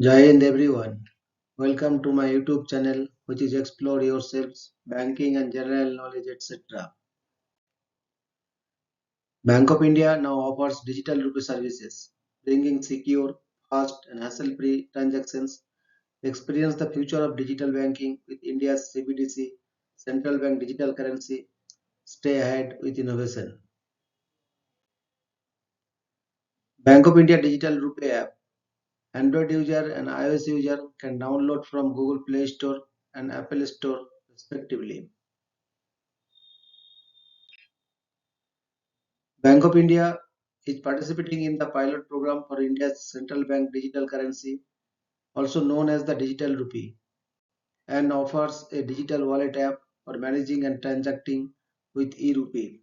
Jai Hind everyone. Welcome to my YouTube channel, which is Explore Yourselves, Banking and General Knowledge, etc. Bank of India now offers digital rupee services, bringing secure, fast, and hassle-free transactions. Experience the future of digital banking with India's CBDC, central bank digital currency. Stay ahead with innovation. Bank of India Digital Rupee app. Android user and iOS user can download from Google Play Store and Apple Store respectively. Bank of India is participating in the pilot program for India's central bank digital currency, also known as the Digital Rupee, and offers a digital wallet app for managing and transacting with e-rupee,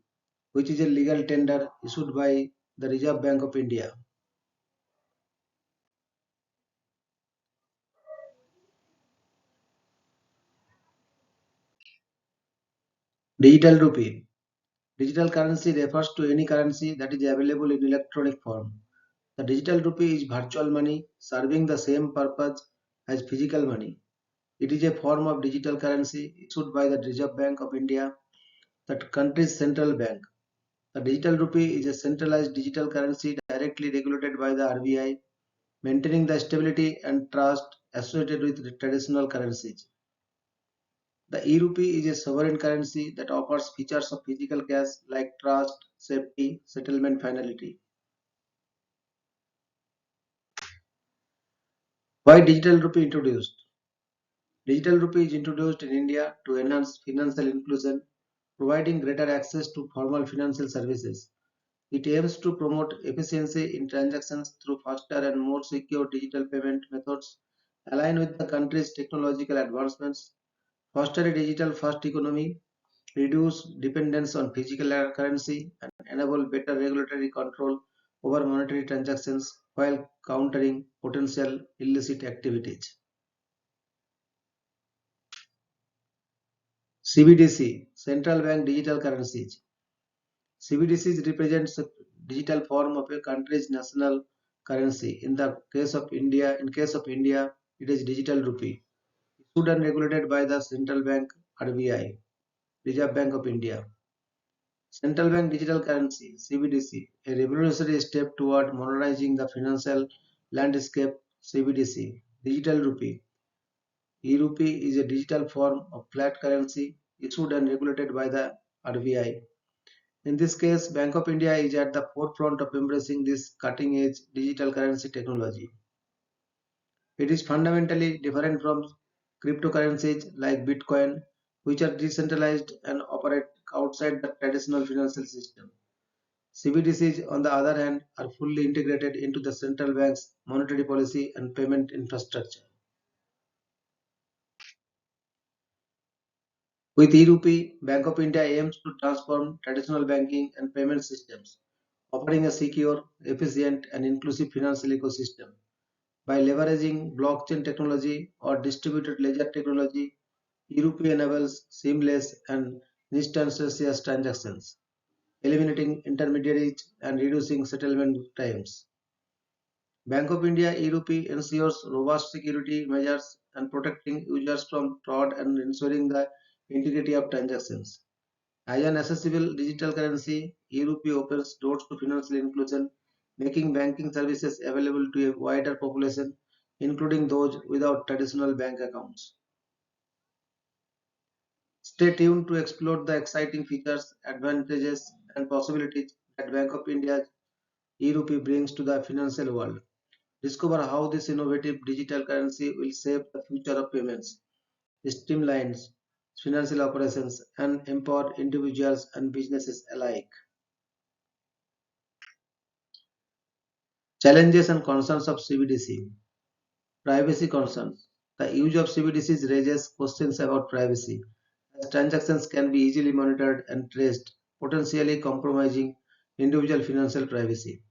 which is a legal tender issued by the Reserve Bank of India. Digital Rupee. Digital currency refers to any currency that is available in electronic form. The digital rupee is virtual money serving the same purpose as physical money. It is a form of digital currency issued by the Reserve Bank of India, the country's central bank. The digital rupee is a centralized digital currency directly regulated by the RBI, maintaining the stability and trust associated with traditional currencies. The e-rupee is a sovereign currency that offers features of physical cash like trust, safety, settlement finality. Why digital rupee introduced? Digital rupee is introduced in India to enhance financial inclusion, providing greater access to formal financial services. It aims to promote efficiency in transactions through faster and more secure digital payment methods, align with the country's technological advancements, foster a digital-first economy, reduce dependence on physical currency, and enable better regulatory control over monetary transactions while countering potential illicit activities. CBDC, Central Bank Digital Currencies. CBDCs represents a digital form of a country's national currency. In case of India, it is digital rupee, issued and regulated by the central bank RBI, Reserve Bank of India. Central Bank Digital Currency (CBDC), a revolutionary step toward modernizing the financial landscape. CBDC, digital rupee. E-rupee is a digital form of fiat currency issued and regulated by the RBI. In this case, Bank of India is at the forefront of embracing this cutting-edge digital currency technology. It is fundamentally different from cryptocurrencies like Bitcoin, which are decentralized and operate outside the traditional financial system. CBDCs, on the other hand, are fully integrated into the central bank's monetary policy and payment infrastructure. With e-rupee, Bank of India aims to transform traditional banking and payment systems, offering a secure, efficient, and inclusive financial ecosystem. By leveraging blockchain technology or distributed ledger technology, e-rupee enables seamless and instantaneous transactions, eliminating intermediaries and reducing settlement times. Bank of India e-rupee ensures robust security measures and protecting users from fraud and ensuring the integrity of transactions. As an accessible digital currency, e-rupee opens doors to financial inclusion, making banking services available to a wider population, including those without traditional bank accounts. Stay tuned to explore the exciting features, advantages, and possibilities that Bank of India's e-rupee brings to the financial world. Discover how this innovative digital currency will shape the future of payments, streamlines financial operations, and empower individuals and businesses alike. Challenges and concerns of CBDC. Privacy concerns. The use of CBDCs raises questions about privacy, as transactions can be easily monitored and traced, potentially compromising individual financial privacy.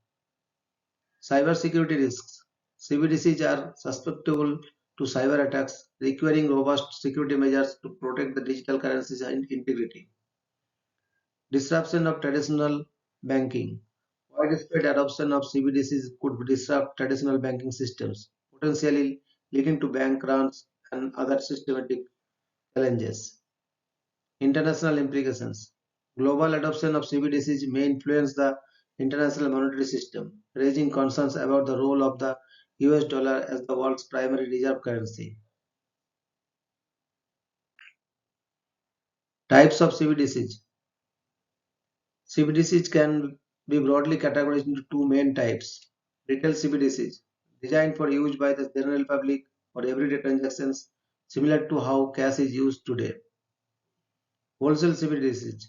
Cybersecurity risks. CBDCs are susceptible to cyber attacks, requiring robust security measures to protect the digital currency's integrity. Disruption of traditional banking. Widespread adoption of CBDCs could disrupt traditional banking systems, potentially leading to bank runs and other systematic challenges. International implications. Global adoption of CBDCs may influence the international monetary system, raising concerns about the role of the US dollar as the world's primary reserve currency. Types of CBDCs. CBDCs can be broadly categorized into two main types. Retail CBDCs, designed for use by the general public for everyday transactions, similar to how cash is used today. Wholesale CBDCs,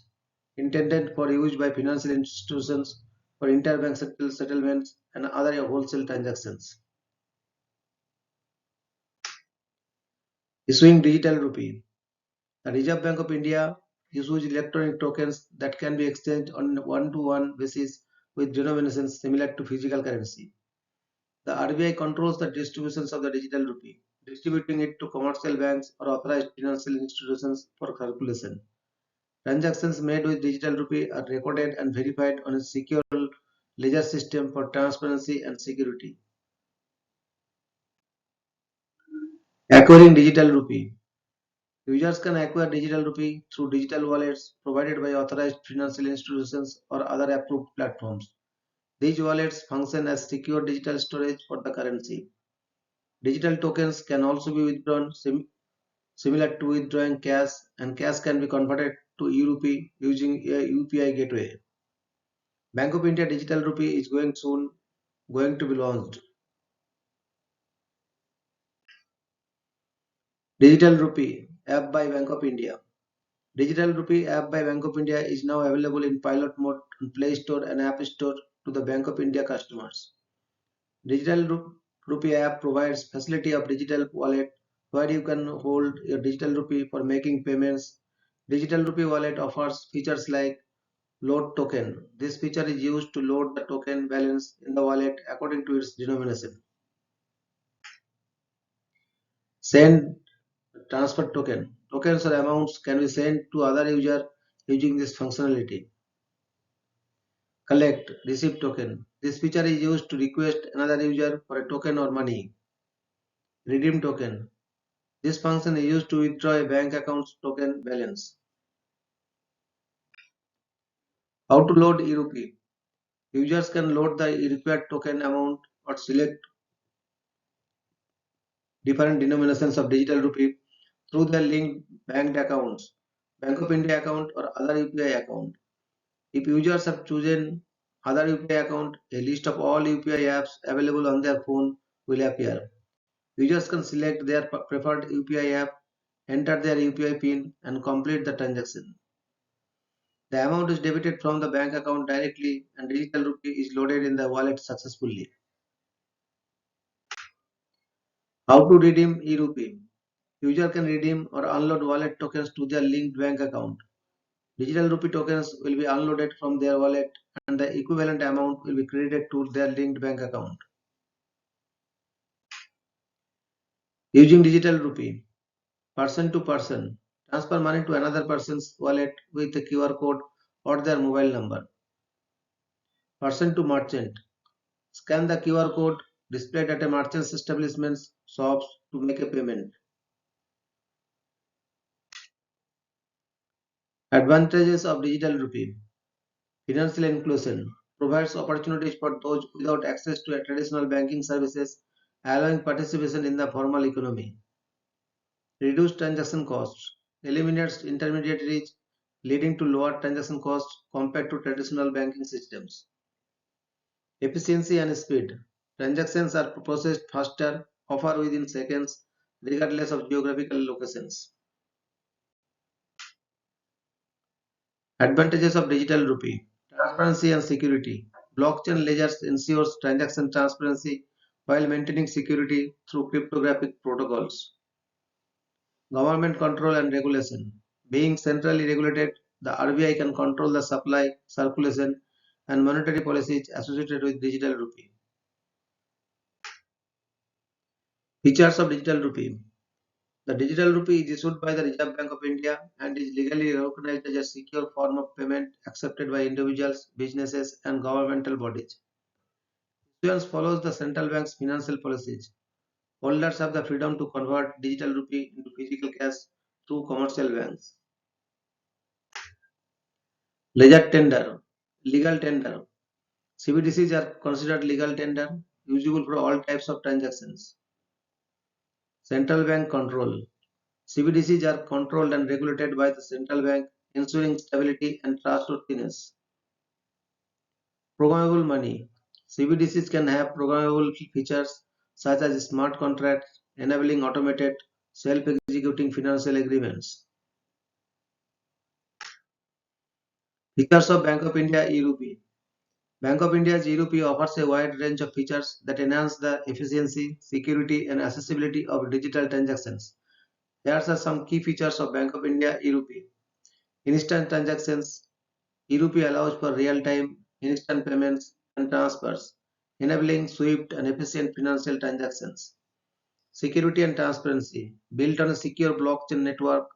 intended for use by financial institutions for interbank settlements and other wholesale transactions. Issuing digital rupee. The Reserve Bank of India issues electronic tokens that can be exchanged on a one-to-one basis with denominations similar to physical currency. The RBI controls the distributions of the digital rupee, distributing it to commercial banks or authorized financial institutions for circulation. Transactions made with digital rupee are recorded and verified on a secure ledger system for transparency and security. Acquiring digital rupee. Users can acquire digital rupee through digital wallets provided by authorized financial institutions or other approved platforms. These wallets function as secure digital storage for the currency. Digital tokens can also be withdrawn similar to withdrawing cash, and cash can be converted to e-rupee using a UPI gateway. Bank of India Digital Rupee is going to be launched. Digital Rupee app by Bank of India. Digital Rupee app by Bank of India is now available in pilot mode on Play Store and App Store to the Bank of India customers. Rupee app provides facility of digital wallet where you can hold your digital rupee for making payments. Digital Rupee wallet offers features like load token. This feature is used to load the token balance in the wallet according to its denomination. Send transfer token. Tokens or amounts can be sent to other user using this functionality. Collect receipt token. This feature is used to request another user for a token or money. Redeem token. This function is used to withdraw a bank account's token balance. How to load e-rupee. Users can load the required token amount or select different denominations of digital rupee through their linked bank accounts, Bank of India account or other UPI account. If users have chosen other UPI account, a list of all UPI apps available on their phone will appear. Users can select their preferred UPI app, enter their UPI PIN and complete the transaction. The amount is debited from the bank account directly and digital rupee is loaded in the wallet successfully. How to redeem e-rupee? User can redeem or unload wallet tokens to their linked bank account. Digital rupee tokens will be unloaded from their wallet and the equivalent amount will be credited to their linked bank account. Using digital rupee, person to person, transfer money to another person's wallet with a QR code or their mobile number. Person to merchant, scan the QR code displayed at a merchant's establishment's shops to make a payment. Advantages of digital rupee. Financial inclusion provides opportunities for those without access to traditional banking services, allowing participation in the formal economy. Reduced transaction costs eliminates intermediaries, leading to lower transaction costs compared to traditional banking systems. Efficiency and speed. Transactions are processed faster, often within seconds, regardless of geographical locations. Advantages of digital rupee. Transparency and security. Blockchain ledgers ensures transaction transparency while maintaining security through cryptographic protocols. Government control and regulation. Being centrally regulated, the RBI can control the supply, circulation, and monetary policies associated with digital rupee. Features of digital rupee. The digital rupee is issued by the Reserve Bank of India and is legally recognized as a secure form of payment accepted by individuals, businesses, and governmental bodies. Issuance follows the central bank's financial policies. Holders have the freedom to convert digital rupee into physical cash through commercial banks. Legal tender. Legal tender. CBDCs are considered legal tender, usable for all types of transactions. Central bank control. CBDCs are controlled and regulated by the central bank, ensuring stability and trustworthiness. Programmable money. CBDCs can have programmable features such as smart contracts, enabling automated, self-executing financial agreements. Features of Bank of India e-Rupee. Bank of India's e-Rupee offers a wide range of features that enhance the efficiency, security, and accessibility of digital transactions. Here are some key features of Bank of India e-Rupee. Instant transactions. E-Rupee allows for real-time, instant payments and transfers, enabling swift and efficient financial transactions. Security and transparency. Built on a secure blockchain network,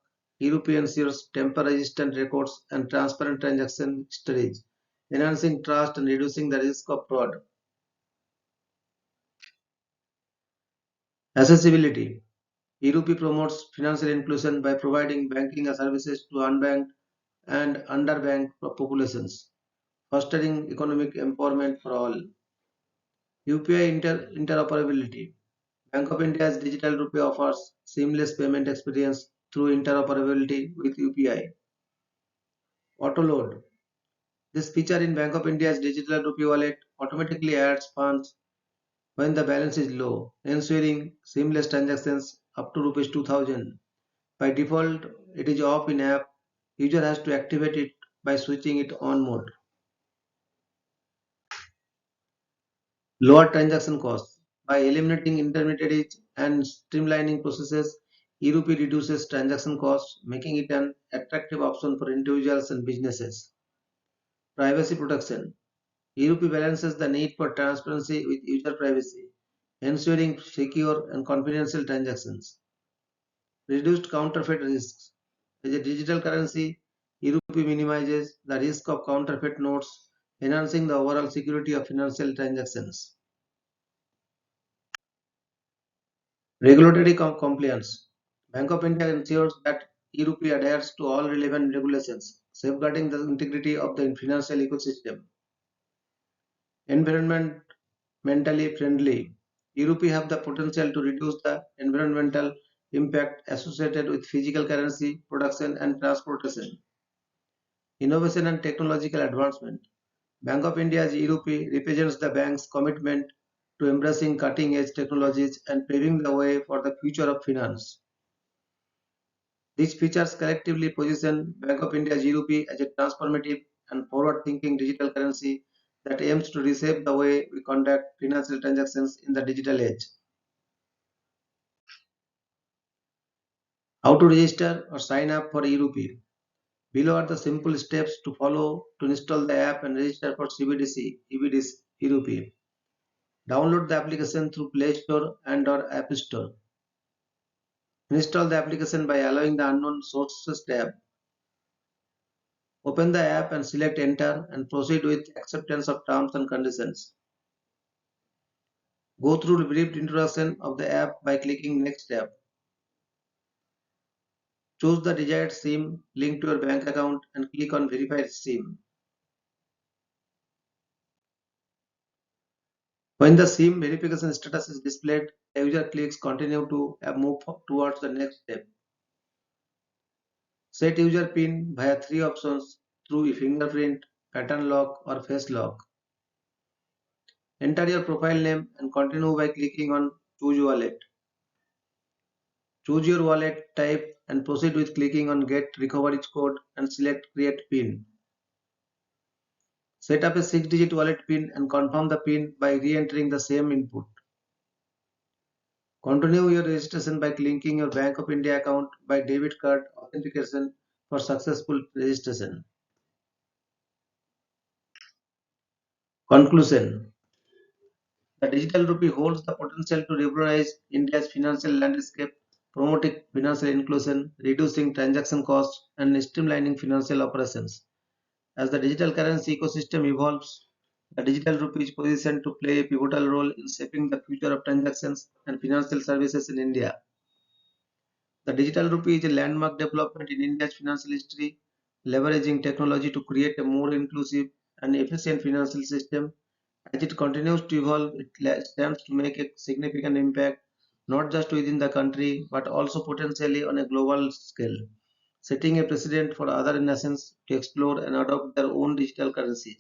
e-Rupee ensures tamper-resistant records and transparent transaction histories, enhancing trust and reducing the risk of fraud. Accessibility. E-Rupee promotes financial inclusion by providing banking services to unbanked and underbanked populations, fostering economic empowerment for all. UPI interoperability. Bank of India's Digital Rupee offers seamless payment experience through interoperability with UPI. Auto load. This feature in Bank of India's Digital Rupee wallet automatically adds funds when the balance is low, ensuring seamless transactions up to rupees 2000. By default, it is off in app. User has to activate it by switching it on mode. Lower transaction costs. By eliminating intermediaries and streamlining processes, e-Rupee reduces transaction costs, making it an attractive option for individuals and businesses. Privacy protection. e-Rupee balances the need for transparency with user privacy, ensuring secure and confidential transactions. Reduced counterfeit risks. As a digital currency, e-Rupee minimizes the risk of counterfeit notes, enhancing the overall security of financial transactions. Regulatory compliance. Bank of India ensures that e-Rupee adheres to all relevant regulations, safeguarding the integrity of the financial ecosystem. Environmentally friendly. E-Rupee have the potential to reduce the environmental impact associated with physical currency production and transportation. Innovation and technological advancement. Bank of India's e-Rupee represents the bank's commitment to embracing cutting-edge technologies and paving the way for the future of finance. These features collectively position Bank of India's e-Rupee as a transformative and forward-thinking digital currency that aims to reshape the way we conduct financial transactions in the digital age. How to register or sign up for e-Rupee? Below are the simple steps to follow to install the app and register for CBDC, EBDC, e-Rupee. Download the application through Play Store and/or App Store. Install the application by allowing the Unknown Sources tab. Open the app and select Enter and proceed with acceptance of terms and conditions. Go through a brief introduction of the app by clicking Next tab. Choose the desired SIM linked to your bank account and click on Verify SIM. When the SIM verification status is displayed, the user clicks Continue to move towards the next step. Set user PIN via three options through fingerprint, pattern lock, or face lock. Enter your profile name and continue by clicking on Choose Wallet. Choose your wallet type and proceed with clicking on Get Recovery Code and select Create PIN. Set up a 6-digit wallet PIN and confirm the PIN by re-entering the same input. Continue your registration by linking your Bank of India account by debit card authentication for successful registration. Conclusion. The digital rupee holds the potential to revolutionize India's financial landscape, promoting financial inclusion, reducing transaction costs, and streamlining financial operations. As the digital currency ecosystem evolves, The digital rupee is positioned to play a pivotal role in shaping the future of transactions and financial services in India. The digital rupee is a landmark development in India's financial history, leveraging technology to create a more inclusive and efficient financial system. As it continues to evolve, it stands to make a significant impact not just within the country but also potentially on a global scale, setting a precedent for other nations to explore and adopt their own digital currencies.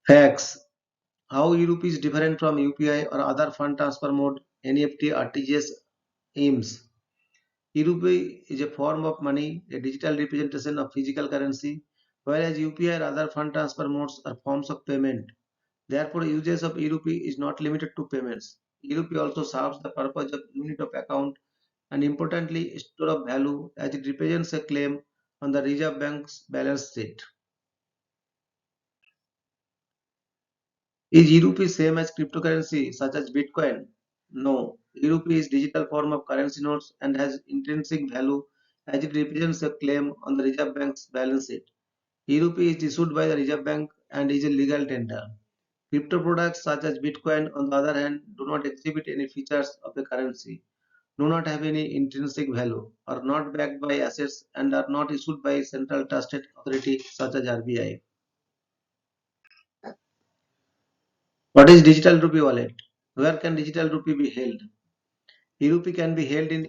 Facts: how e-rupee is different from UPI or other fund transfer mode, NEFT, RTGS, EMS. E-rupee is a form of money, a digital representation of physical currency, whereas UPI or other fund transfer modes are forms of payment. Therefore, usage of e-rupee is not limited to payments. E-rupee also serves the purpose of unit of account and importantly store of value as it represents a claim on the Reserve Bank's balance sheet. Is e-rupee same as cryptocurrency such as Bitcoin? No. E-rupee is digital form of currency notes and has intrinsic value as it represents a claim on the Reserve Bank's balance sheet. E-rupee is issued by the Reserve Bank and is a legal tender. Crypto products such as Bitcoin, on the other hand, do not exhibit any features of a currency, do not have any intrinsic value, are not backed by assets, and are not issued by a central trusted authority such as RBI. What is digital rupee wallet? Where can digital rupee be held? E-rupee can be held in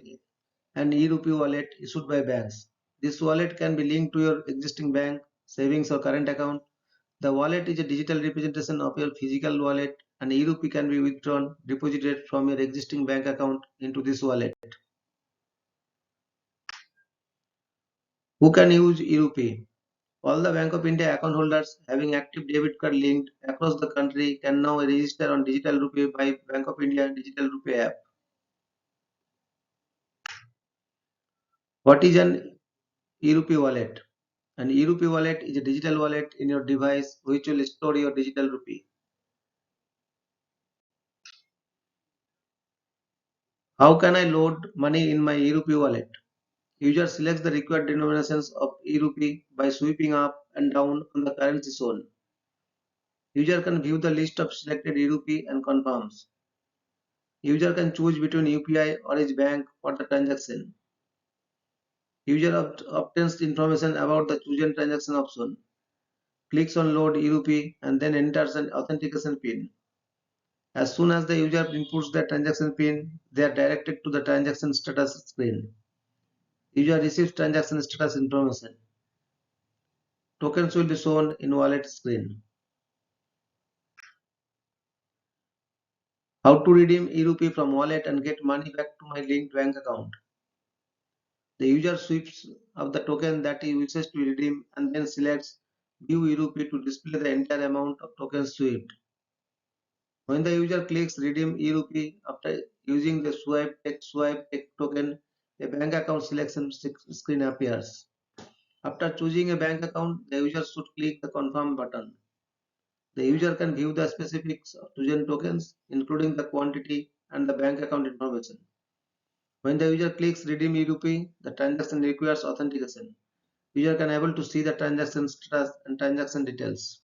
an e-rupee wallet issued by banks. This wallet can be linked to your existing bank, savings or current account. The wallet is a digital representation of your physical wallet, and e-rupee can be withdrawn, deposited from your existing bank account into this wallet. Who can use e-rupee? All the Bank of India account holders having active debit card linked across the country can now register on Digital Rupee by Bank of India Digital Rupee app. What is an e-rupee wallet? An e-rupee wallet is a digital wallet in your device which will store your digital rupee. How can I load money in my e-rupee wallet? User selects the required denominations of e-rupee by sweeping up and down on the currency zone. User can view the list of selected e-rupee and confirms. User can choose between UPI or his bank for the transaction. User obtains information about the chosen transaction option, clicks on load e-rupee and then enters an authentication PIN. As soon as the user inputs the transaction PIN, they are directed to the transaction status screen. User receives transaction status information. Tokens will be shown in wallet screen. How to redeem e-rupee from wallet and get money back to my linked bank account. The user sweeps up the token that he wishes to redeem and then selects View e-rupee to display the entire amount of tokens swept. When the user clicks Redeem e-rupee after using the swipe take token, a bank account selection screen appears. After choosing a bank account, the user should click the Confirm button. The user can view the specifics of chosen tokens, including the quantity and the bank account information. When the user clicks Redeem e-rupee, the transaction requires authentication. User can able to see the transaction status and transaction details.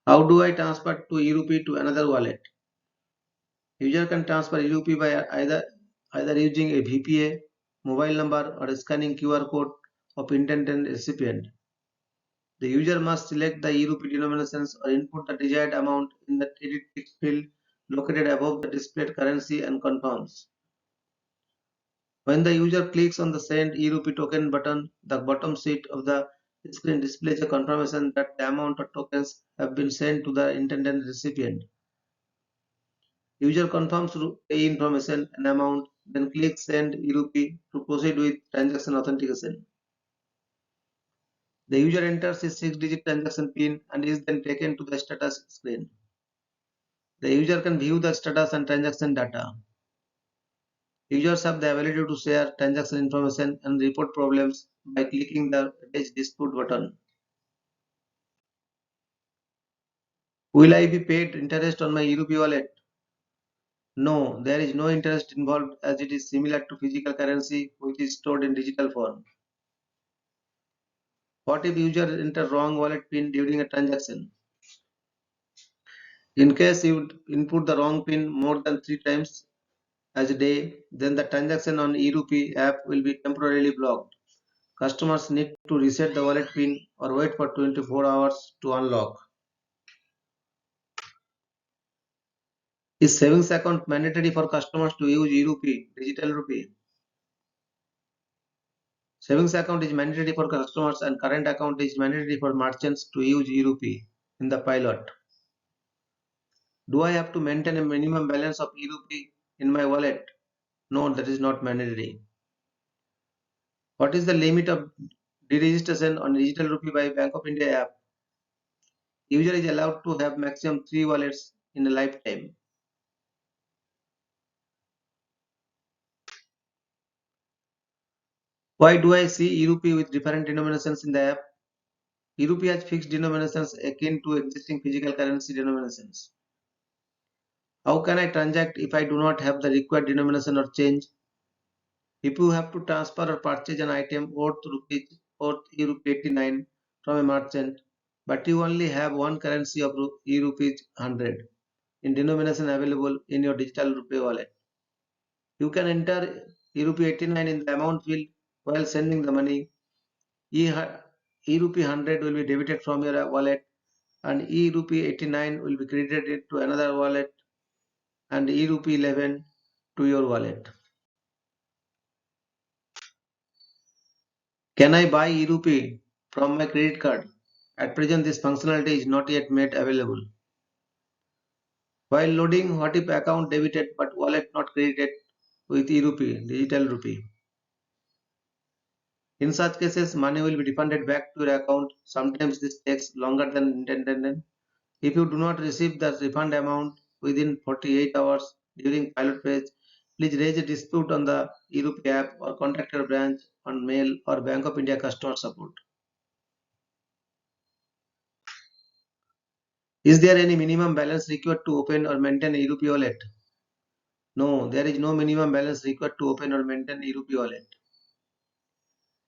How do I transfer to e-rupee to another wallet? User can transfer e-rupee by either using a VPA, mobile number, or scanning QR code of intended recipient. The user must select the e-rupee denominations or input the desired amount in the edit text field located above the displayed currency and confirms. When the user clicks on the Send e-rupee token button, the bottom sheet of the screen displays a confirmation that the amount of tokens have been sent to the intended recipient. User confirms pay information and amount, then clicks Send e-rupee to proceed with transaction authentication. The user enters his 6-digit transaction PIN and is then taken to the status screen. The user can view the status and transaction data. Users have the ability to share transaction information and report problems by clicking the Attach Dispute button. Will I be paid interest on my e-rupee wallet? No, there is no interest involved as it is similar to physical currency which is stored in digital form. What if user enter wrong wallet pin during a transaction? In case you input the wrong pin more than 3 times as a day, then the transaction on eRupee app will be temporarily blocked. Customers need to reset the wallet pin or wait for 24 hours to unlock. Is savings account mandatory for customers to use eRupee, digital rupee? Savings account is mandatory for customers and current account is mandatory for merchants to use eRupee in the pilot. Do I have to maintain a minimum balance of eRupee in my wallet? No, that is not mandatory. What is the limit of deregistration on digital rupee by Bank of India app? User is allowed to have maximum 3 wallets in a lifetime. Why do I see eRupee with different denominations in the app? eRupee has fixed denominations akin to existing physical currency denominations. How can I transact if I do not have the required denomination or change? If you have to transfer or purchase an item worth rupees or eRupee 89 from a merchant, but you only have one currency of eRupees 100 in denomination available in your digital rupee wallet, you can enter eRupee 89 in the amount field while sending the money. eRupee 100 will be debited from your wallet and eRupee 89 will be credited to another wallet and eRupee 11 to your wallet. Can I buy eRupee from my credit card? At present, this functionality is not yet made available. While loading, what if account debited but wallet not credited with eRupee, digital rupee? In such cases, money will be refunded back to your account. Sometimes this takes longer than intended. If you do not receive the refund amount within 48 hours during pilot phase, please raise a dispute on the eRupee app or contact your branch on mail or Bank of India customer support. Is there any minimum balance required to open or maintain eRupee wallet? No, there is no minimum balance required to open or maintain eRupee wallet.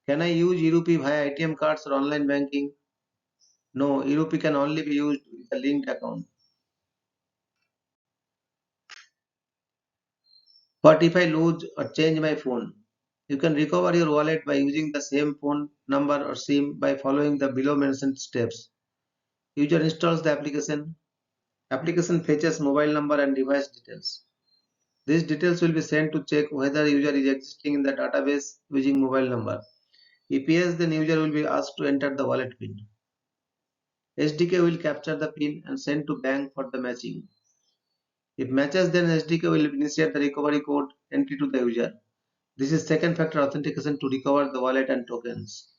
Can I use eRupee via ATM cards or online banking? No, eRupee can only be used with a linked account. What if I lose or change my phone? You can recover your wallet by using the same phone number or SIM by following the below mentioned steps. User installs the application. Application fetches mobile number and device details. These details will be sent to check whether user is existing in the database using mobile number. If yes, then user will be asked to enter the wallet PIN. SDK will capture the PIN and send to bank for the matching. If matches, then SDK will initiate the recovery code entry to the user. This is second factor authentication to recover the wallet and tokens.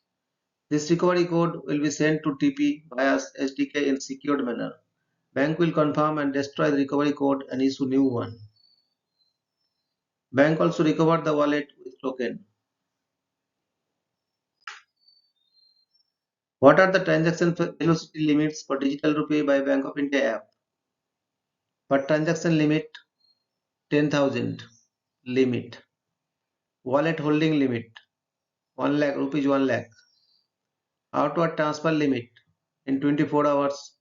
This recovery code will be sent to TP via SDK in secured manner. Bank will confirm and destroy the recovery code and issue new one. Bank also recovered the wallet with token. What are the transaction velocity limits for digital rupee by Bank of India app? Per transaction limit 10,000 limit. Wallet holding limit 1 lakh rupees 1 lakh. Outward transfer limit in 24 hours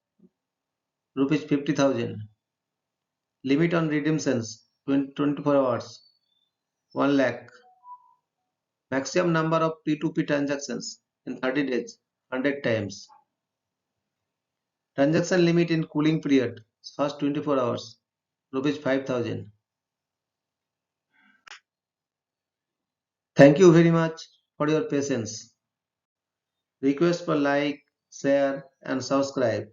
rupees 50,000. Limit on redemptions 24 hours 1 lakh. Maximum number of P2P transactions in 30 days 100 times. Transaction limit in cooling period first 24 hours rupees 5,000. Thank you very much for your patience. Request for like, share and subscribe.